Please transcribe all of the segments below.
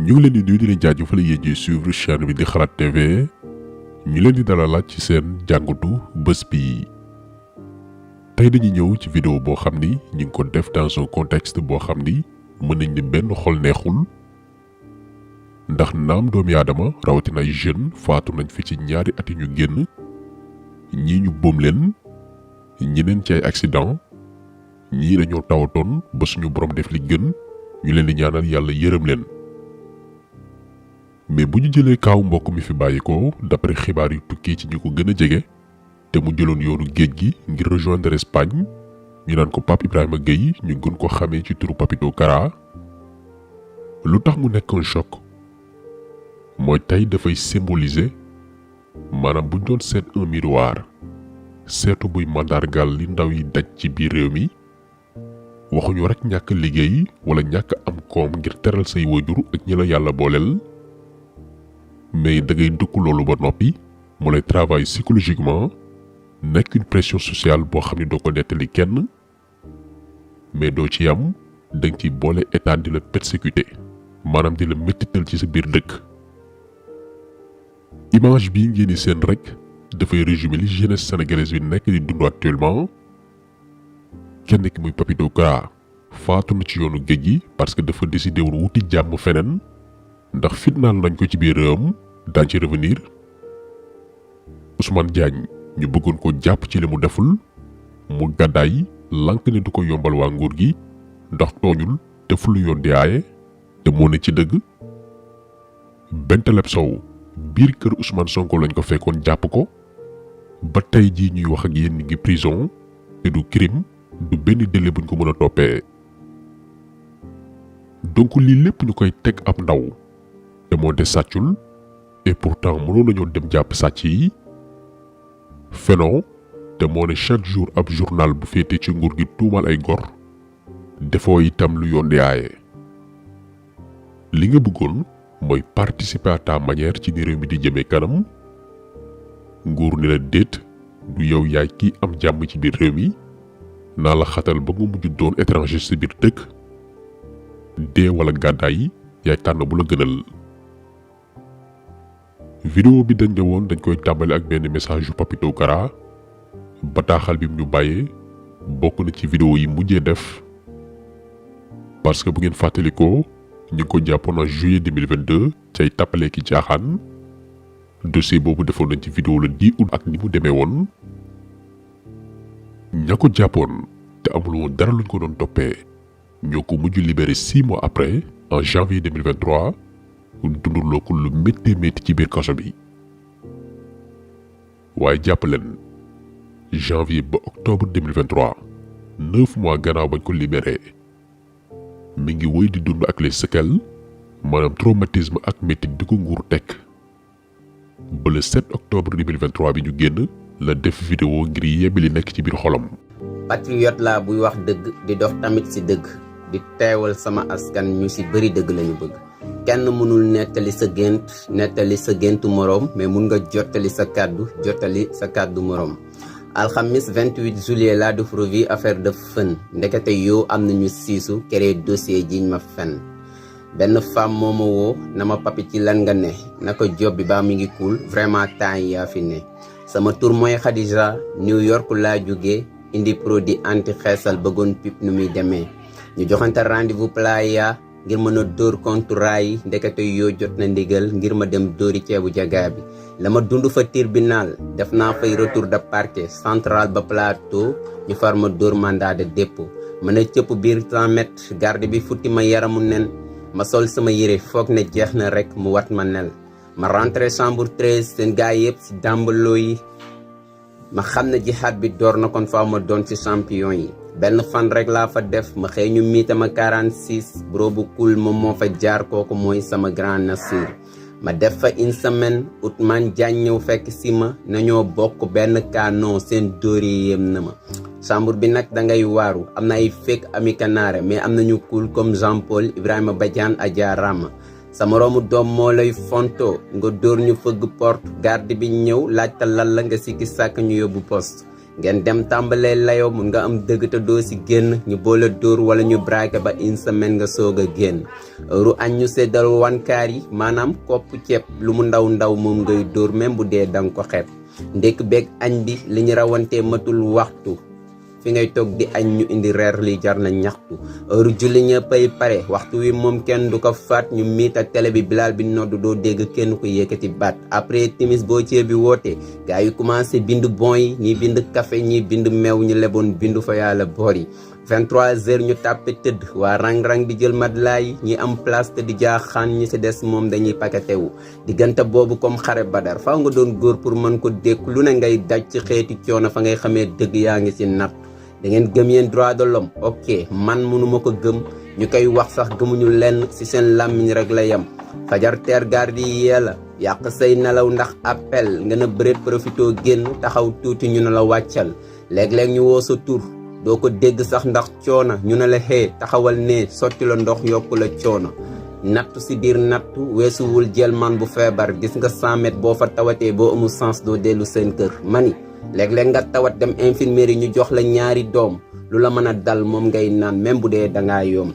ñu ngi leen di nuyu di leen jaajëfal yéen ñuy suivre chaîne bi di Xalaat TV ñu leen di dalalaat ci seen jàngatu bés bi tey dañuy ñëw ci vidéo boo xam ni ñu ngi ko def dans un contexte boo xam ni mën nañ ni benn xol neexul ndax naam doomi aadama rawatina ay jeune faatu nañ fi ci ñaari at yi ñu génn ñii ñu boom leen ñeneen ci ay accident ñii dañoo tawatoon ba suñu borom def li gën ñu leen di ñaanal yàlla yërëm leen mais bu ñu jëlee kaaw mbokk mi fi bàyyikoo d'après xibaar yu tukkee ci ñi ko gën a jege te mu jëloon yoonu géej gi ngir rejoindre Espagne ñu naan ko Pape Ibrahima Gueye ñu gën ko xamee ci turu Papito Kara lu tax mu nekk un choc mooy tey dafay symboliser maanaam buñ doon seet un miroir seetu buy mandargal li ndaw yi daj ci biir réew mi waxuñu rek ñàkk liggéey wala ñàkk am koom ngir teral say wajur ak ñi la yàlla booleel mais da ngay dëkku loolu ba noppi mu lay travailler psychologiquement nekk une pression sociale boo xam ne doo ko nettali kenn mais doo ci yam da nga ciy boole état di la persécuter maanaam di la méttital ci sa biir dëkk. image bii ngeen di seen rek dafay résumer li jeunesse sénégalaise bi nekk di dund actuellement kenn ki muy Papito Kara faatu na ci yoonu géej gi parce que dafa décidé woon wuti jàmm feneen ndax fitnaal nañ ko ci biir réewam daañ ci revenir. Ousmane Diagne ñu bëggoon ko jàpp ci li mu deful mu gàddaay lank ne du ko yombal waa nguur gi ndax tooñul te fu lu yoon di aaye te moo ne ci dëgg. Benteleb Sow biir kër Ousmane Sonko lañ ko fekkoon jàpp ko ba tey jii ñuy wax ak yéen ngi prison te du crime du benn délai buñ ko mën a toppee. donc lii lépp ñu koy teg ab ndaw te moo de sàccul et pourtant mënoon nañoo dem jàpp sàcc yi fenoo te moo ne chaque jour ab journal bu féete ci nguur gi tuumal ay gor defoo itam lu yoon di aaye. li nga bëggoon mooy participer à ta manière ci ni réew mi di jëmee kanam nguur ni la déet du yow yaay kii am jàmm ci biir réew mi naa la xatal ba nga mujj doon étranger ci biir dëkk dee wala gàddaay yaay tànn bu la gënal. vidéo bi dañ ne woon dañ koy tàmbali ak benn message yu Papito Kara bataaxal bi mu ñu bàyyee bokk na ci vidéo yi mujjee def parce que bu ngeen fàttalikoo ñu ngi ko jàppoon en juillet 2022 cay tàppalee ki caaxaan dossier boobu defoon nañ ci vidéo le 10 août ak ni mu demee woon ña ko jàppoon te amul woon dara luñ ko doon toppee ñoo ko mujj libéré 6 mois après en janvier 2023 dunduloo ko lu méttee métti ci biir kaso bi waaye jàpp leen janvier ba octobre 2023 9 mois gannaaw bañ ko libéré mi ngi wéy di dund ak les séquelles maanaam traumatisme ak métti bi ko nguur teg ba le 7 octobre 2023 bi ñu génn la def vidéo ngir yebbi li nekk ci biir xolam. patriote laa buy wax dëgg di dox tamit ci dëgg di teewal sama askan ñu ci bëri dëgg lañu bëgg. kenn mënul nettali sa géntu moroom mais mun nga jottali sa kàddu moroom. alxamis 28 juillet laa def revue affaire de fën ndekete yow am nañu siisu créé dossier jiñ ma fen benn femme moo ma woo na ma papi ci lan nga ne naka job bi baa mi ngi cool vraiment temps yi yaa fi ne sama tur mooy Khadija New York laa jóge indi produit anti xeesal bëggoon pip nu muy demee ñu joxante rendez-vous Playa ngir mën a dóor contrat yi ndekete yoo jot na ndigal ngir ma dem dóori ceebu jagaa bi la ma dund fa tribunal def naa fay retour de parquet central ba plateau ñu far ma dóor mandat de dépôt mën a cëpp biir 100 mètres garde bi futti ma yaramu nen ma sol sama yére foog ne jeex na rek mu wat ma nel ma rentré chambre 13 seen gars yëpp ci dàmbaloo yi ma xam ne jihaad bi door na kon faaw ma doon ci champion yi benn fan rek laa fa def ma xëy ñu miitama 46 bro bu cool moom moo fa jaar kooku mooy sama grand Nasir ma def fa une semaine Ousmane Diagne ñëw fekk si ma nañoo bokk benn canon seen dóori yéem na ma chambre bi nag da ngay waaru am na ay fekk ami kanaare mais am nañu cool comme Jean Paul Ibrahima Badiane Adja Rama sa moroomu doom moo lay fonto nga dóor ñu fëgg porte garde bi ñëw laajta lan la nga sikki sàkk ñu yóbbu poste ngeen dem tàmbalee layoo mun nga am dëgg te doo si génn ñu boole dóor wala ñu braqué ba une semaine nga soog a génn heure añ ñu seddal wankaar yi maanaam kopp ceeb lu mu ndaw ndaw moom ngay dóor même bu dee danga ko xeeb ndékk beeg añ bi li ñu rawantee matul waxtu fi ngay toog di añ ñu indi reer li jar na ñaxtu heure julli ñëppay pare waxtu wi moom kenn du ko faat ñu miit ak télé bi bilaal bi nodd doo dégg kenn ko yëkkati baat après timis boo cee bi woote gars yi commencé bind bon yi ñi bind café ñi bind meew ñu leboon bindu fa yàlla boor yi 23h ñu tàppe tëdd waa rang-rang di jël matelas yi ñi am place te di jaaxaan ñi si des moom dañuy paquetewu diggante boobu comme xare badar faaw nga doon góor pour mën ko dékk lu ne ngay daj ci xeeti coono fa ngay xamee dëgg yaa ngi si natt da ngeen gëm yéen droit de l'homme ok man mënuma ko gëm ñu koy wax sax gëmuñu lenn ci seen làmmiñ rek la yem fajar teer garde yi yee la yàq say nelaw ndax appel nga na bëreet profito génn taxaw tuuti ñu ne la wàccal léeg-léeg ñu woo sa tur doo ko dégg sax ndax coono ñu ne la xee taxawal ne sotti la ndox yokku la coono nattu ci biir nattu weesuwul jël man bu feebar gis nga 100 mètres boo fa tawatee boo amul sens doo dellu seen kër mani léeg-léeg nga tawat dem infirmerie ñu jox la ñaari doom lu la mën a dal moom ngay naan même bu dee dangaa yoom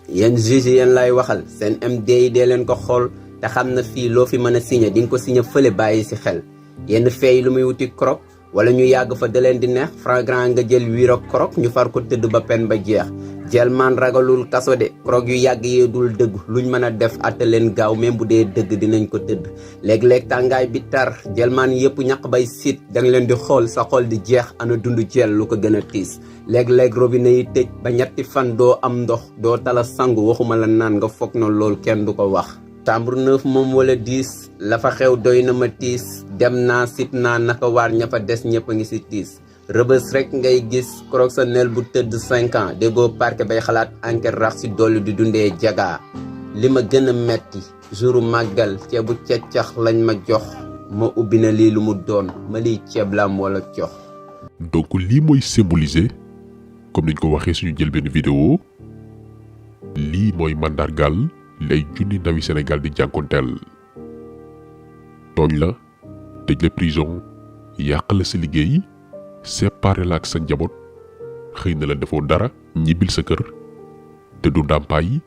yéen juge yéen lay waxal seen MD yi dee leen ko xool te xam na fii loo fi mën a signé di nga ko signé fële bàyyi ci xel yenn fee lu muy wuti krok wala ñu yàgg fa da leen di neex flagrant nga jël wiiro krok ñu far ko tëdd ba pen ba jeex jël man ragalul kaso de krok yu yàgg yee dul dëgg luñ mën a def atte leen gaaw même bu dee dëgg dinañ ko tëdd léeg-léeg tàngaay bi tar jël man yëpp ñaq bay siit danga leen di xool sa xol di jeex ana dund jël lu ko gën a tiis léeg-léeg robinet yi tëj ba ñetti fan doo am ndox doo tala sangu waxuma la naan nga foog na loolu kenn du ko wax chambre 9 moom wala 10 la fa xew doy na ma tiis dem naa sib naa naka waar ña fa des ñëpp a ngi si tiis rëbës rek ngay gis correctionnel bu tëdd 5 ans déggoo parquet bay xalaat enquête rax si dolli di dundee jagaa li ma gën a metti jouru màggal ceebu ceccax lañ ma jox ma ubbi na lii lu mu doon ma liy ceeb lam wala cox donc lii mooy symboliser comme niñ ko waxee suñu jël benn vidéo lii mooy mandargal lay junni ndawi Sénégal di jànkonteel tooñ la tëj la prison yàq la sa liggéey séparé la ak sa njaboot xëy na la defoo dara ñibbil sa kër te du ndàmpaay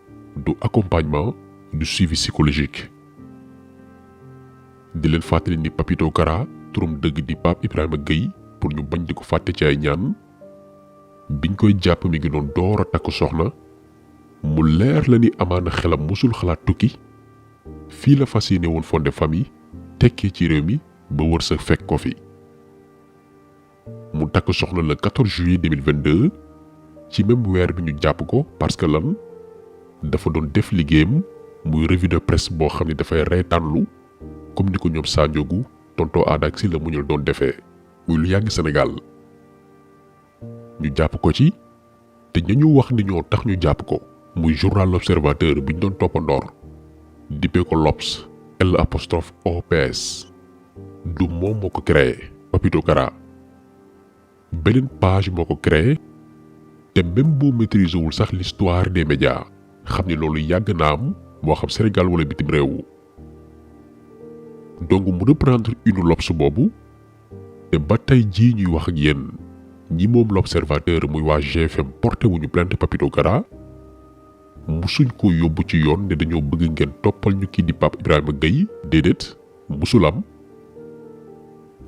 du accompagnement du suivi psychologique di leen fàttali ni Papito Kara turam dëgg di Pape Ibrahima Gueye pour ñu bañ di ko fàtte ci ay ñaan biñ koy jàpp mi ngi doon door a takk soxna mu leer la ni amaana xelam musul xalaat tukki fii la fas yéene woon fondé famille tekkee ci réew mi ba wër sa fekk ko fi mu takk soxna le 14 juillet 2022 ci même weer bi ñu jàpp ko parce que lan dafa doon def liggéeyam muy revue de presse boo xam ne dafay reetaanlu comme ni ko ñoom Sandiogou tonto Adak si la muñul doon defee muy lu yàgg Sénégal ñu jàpp ko ci te ñu wax ni ñoo tax ñu jàpp ko muy journal L'Observateur bi ñu doon toppandoor dippee ko l'Obs L''OPS du moom moo ko créé Papito Kara beneen page moo ko créé te même boo maîtriser wul sax l'histoire des médias xam ni loolu yàgg na am moo xam Sénégal wala bitim réew donc mu reprendre une L'Obs boobu te ba tey jii ñuy wax ak yéen ñi moom L'Observateur muy waa GFM porté wuñu plainte Papito Kara musuñ ko yóbbu ci yoon ne dañoo bëgg ngeen toppal ñu kii di Pape Ibrahima Gueye déedéet musul am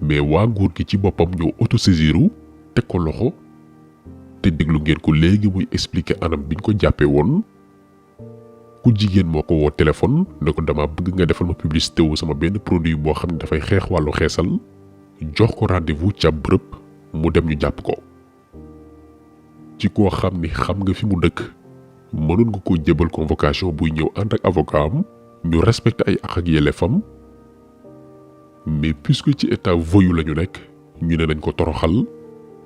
mais waa nguur gi ci boppam ñoo autosaisiru teg ko loxo te déglu ngeen ko léegi muy expliquer anam biñ ko jàppee woon ku jigéen moo ko woo téléphone ne ko dama bëgg nga defal ma publicité wu sama benn produit boo xam ne dafay xeex wàllu xeesal jox ko rendez-vous ca bërëb mu dem ñu jàpp ko ci koo xam ni xam nga fi mu dëkk mënoon nga ko jébal convocation buy ñëw ànd ak avocat am ñu respecté ay àq ak yelleefam mais puisque ci état voyou la ñu nekk ñu ne nañ ko toroxal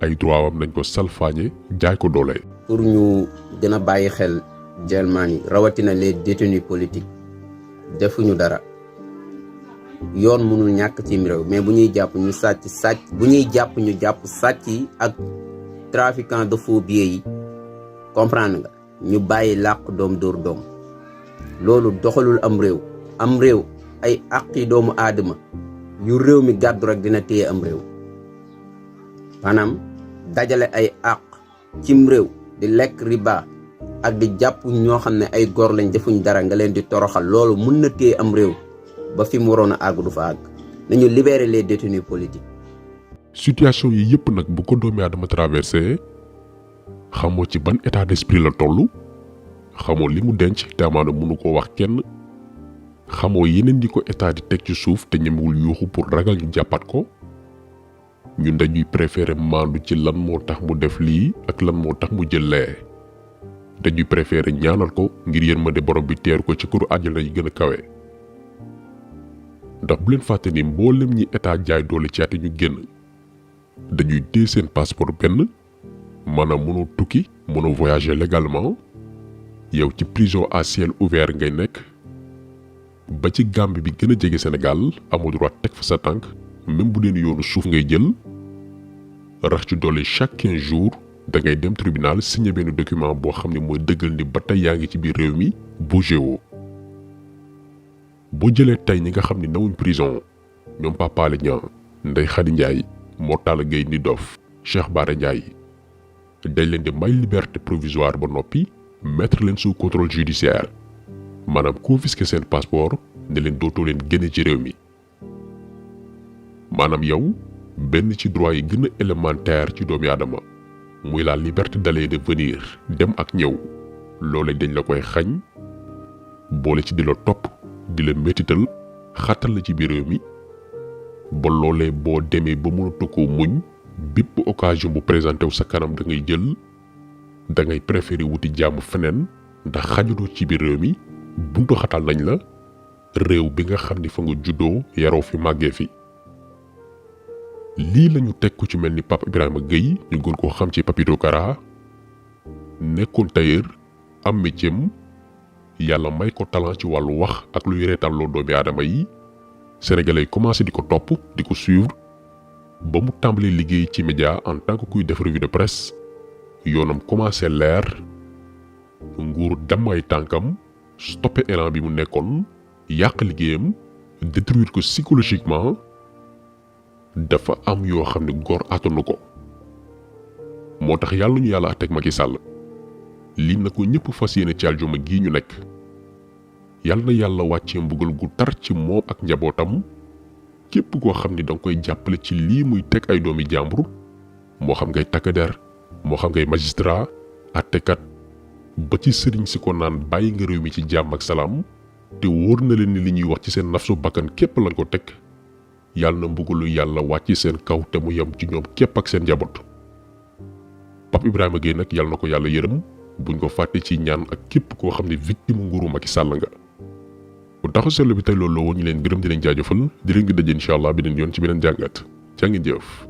ay droit am nañ ko salfaañe jaay ko doole. pour ñu gën a bàyyi xel jelmaan yi rawatina les détenus politiques defuñu dara yoon mënul ñàkk ci réew mais bu ñuy jàpp ñu sàcc bu ñuy jàpp ñu jàpp sàcc yi ak trafiquant de faux billets yi comprendre nga ñu bàyyi làq doom dóor doom loolu doxalul am réew ay àqi doomu aadama yu réew mi gàddu rek dina téye am réew maanaam dajale ay àq cim réew di lekk riba ak di jàpp ñoo xam ne ay góor lañ defuñ dara nga leen di toroxal loolu mën na téye am réew ba fi mu waroon a àgg du fa àgg nañu libérer les détenus politiques. situation yi yëpp nag bu ko doomi aadama traversé xamoo ci ban état d'esprit la toll xamoo li mu denc te amaana mënu koo wax kenn xamoo yeneen di ko état di teg ci suuf te ñemewul yuuxu pour ragal ñu jàppat ko ñun dañuy préférer maandu ci lan moo tax mu def lii ak lan moo tax mu jël lee dañuy préférer ñaanal ko ngir yërmande borom bi teer ko ci këru àjjana yi gën a kawe ndax bu leen fàtte ni mboolem ñi état jaay doole ci ati ñu génn dañuy téye seen passeport benn maanaam mënoo tukki mënoo voyager légalement yow ci prison à ciel ouvert ngay nekk ba ci Gambie bi gën a jege Sénégal amoo droit teg fa sa tànk même bu deen yoonu suuf ngay jël rax ci doole chaque 15 jours da ngay dem tribunal signé benn document boo xam ne mooy dëggal ni ba tey yaa ngi ci biir réew mi bougé woo boo jëlee tey ñi nga xam ne nawuñ prison ñoom Pape Alé Niang Ndeye Khady Ndiaye Mor Talla Gueye ni dof Cheikh Bara Ndiaye dañ leen di may liberté provisoire ba noppi mettre leen sous contrôle judiciaire maanaam confisquer seen passeport ne leen dootoo leen génne ci réew mi maanaam yow benn ci droit yi gën a élémentaire ci doomi aadama muy la liberté d'aller et de venir dem ak ñëw loolee dañ la koy xañ boole ci di la topp di la métital xatal la ci biir réew mi ba loolee boo demee ba mënatu ko muñ bépp occasion bu présenté wu sa kanam da ngay jël da ngay préférer wuti jàmm feneen ndax xajutoo ci biir réew mi buntu xatal nañ la réew bi nga xam ni fa nga juddoo yaroo fi màggee fi lii lañu teg ku ci mel ni Pape Ibrahima Gueye ñu gën koo xam ci Papito Kara nekkoon tailleur am métier yàlla may ko talent ci wàllu wax ak luy reetaloo doomi aadama yi sénégalais yi commencé di ko topp di ko suivre ba mu tàmbalee liggéey ci média en tant que kuy def revue de presse yoonam commencé leer nguur damm ay tànkam stoppé élan bi mu nekkoon yàq liggéeyam détruire ko psychologiquement dafa am yoo xam ne góor attanu ko moo tax yàlla ñu yàlla àtteeg Macky Sall lii na ko ñëpp fas yéene ci aljuma gii ñu nekk yàlla na yàlla wàccee mbugal gu tar ci moom ak njabootam képp koo xam ni danga koy jàppale ci lii muy teg ay doomi jàmbur moo xam ngay takk der moo xam ngay magistrat àttekat ba ci sëriñ si ko naan bàyyi nga réew mi ci jàmm ak salaam te wóor na leen ni li ñuy wax ci seen nafsu bakkan képp lañ ko teg yàlla na mbugalu yàlla wàcc seen kaw te mu yem ci ñoom képp ak seen njaboot Pape Ibrahima Gueye nag yàlla na ko yàlla yërëm buñ ko fàtte ci ñaan ak képp koo xam ne victime nguuru Macky Sall nga bu taxaw seetlu bi tey loolu la woon ñu leen gërëm di leen jaajëfal di leen gi daje incha allah beneen yoon ci beneen jàngat jaa ngeen jëf